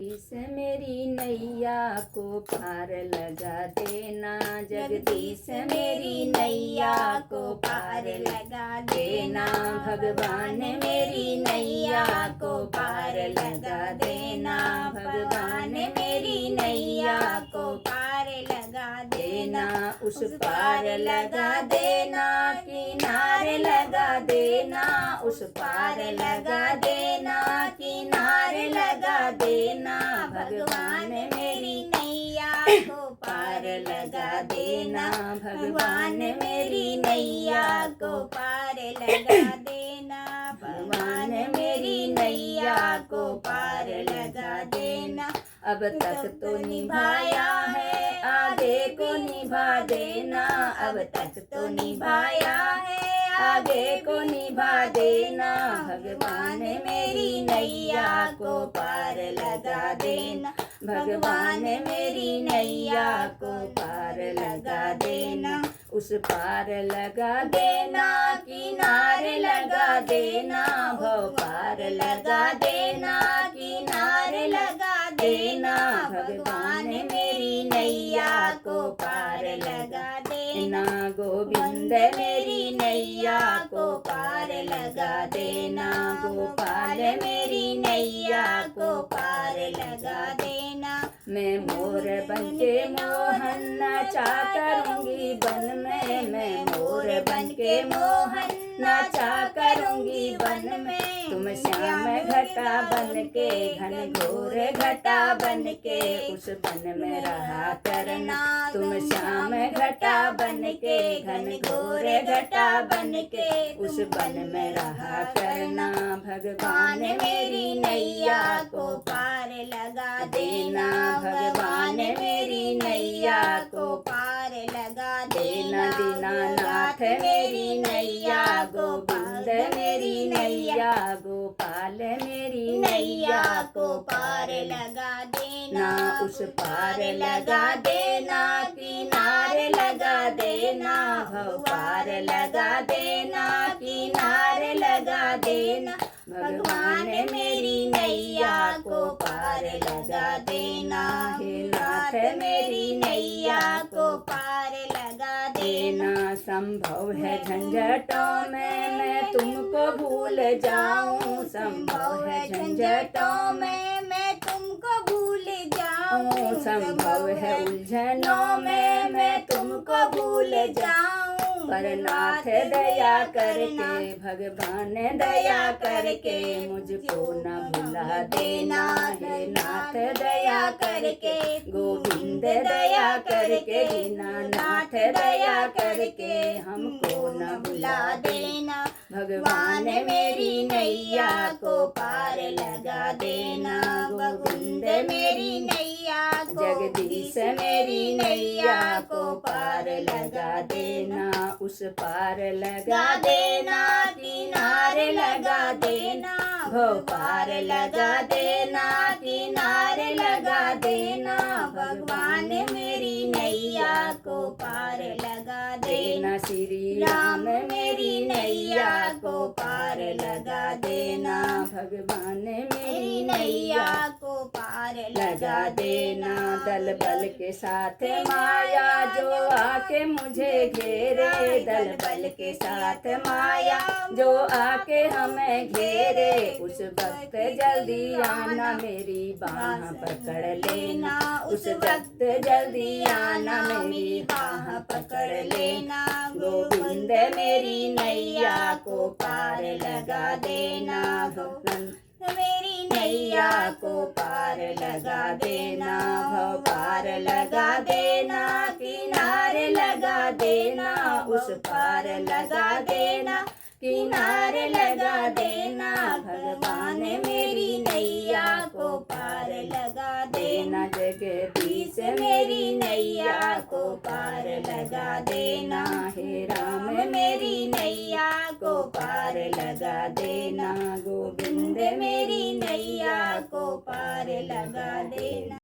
इस मेरी नैया को पार लगा देना, जगदीश मेरी नैया को पार लगा देना। भगवान मेरी नैया को पार लगा देना, भगवान मेरी नैया को पार लगा देना। उस पार लगा देना, किनारे लगा देना, उस पार लगा देना, किनारे लगा देना। भगवान मेरी नैया को पार लगा देना, भगवान मेरी नैया को पार लगा देना, भगवान मेरी नैया को पार लगा देना। अब तक तो निभाया है, आगे को निभा देना, अब तक तो निभाया है, आगे को निभा देना। भगवान मेरी नैया को पार लगा देना, भगवान मेरी नैया को पार लगा देना। उस पार लगा देना, किनारे लगा देना, भव पार लगा देना, किनारे लगा देना। भगवान मेरी नैया को पार लगा देना, गोविंद मेरी नैया को पार लगा देना, गोपाल मेरी नैया को पार लगा देना। मैं मोर बनके मोहन नाचा करूंगी वन में, मैं मोर बनके मोहन नाचा करूंगी वन में। तुम श्याम घटा बनके, घन घोर घटा बनके, उस वन में रहा करना। तुम श्याम घटा बनके, घन घोर घटा बनके, उस वन में रहा करना। भगवान मेरी नैया को पार लगा देना, भगवान मेरी नैया को पार लगा देना। दीनानाथ मेरी नैया, गोविंद मेरी नैया, गोपाल मेरी नैया को पार लगा देना। उस पार लगा देना, किनारे लगा देना, भव पार लगा देना, किनारे लगा देना। भगवान मेरी नैया को पार लगा देना, हे नाथ मेरी नैया को पार लगा देना। संभव है झंझटों में मैं तुमको भूल जाऊं, संभव है झंझटों में मैं तुमको भूल जाऊं, संभव है उलझनों में मैं तुमको भूल जाऊं। पर नाथ दया करके, भगवान दया करके, मुझको न भुला देना। हे नाथ दया करके, गोविंद दया करके, दीनानाथ दया करके, हमको न भुला देना। भगवान मेरी नैया को पार लगा देना, गोविंद मेरी नैया, जगदीश मेरी नैया को पार लगा देना। उस पार लगा देना, किनारे लगा देना, भव पार लगा देना, किनारे लगा देना। भगवान मेरी नैया को पार लगा देना, श्री राम मेरी नैया को पार लगा देना। भगवान मेरी नैया को पार लगा देना। दल बल के साथ माया जो आके मुझे घेरे, दल बल के साथ माया जो आके हमें घेरे, उस वक्त जल्दी आना मेरी बाह पकड़ लेना, उस वक्त जल्दी आना मेरी बाह पकड़ लेना। गोविंद मेरी नैया को पार लगा देना, गोविंद मेरी नैया को पार लगा देना, भव पार लगा देना, किनारे लगा देना, उस पार लगा देना, किनारे लगा देना। भगवान मेरी नैया को पार लगा देना, जगदीश मेरी नैया को पार लगा देना। हे राम मेरी नैया को पार लगा देना, गोविंद मेरी नैया को पार लगा देना।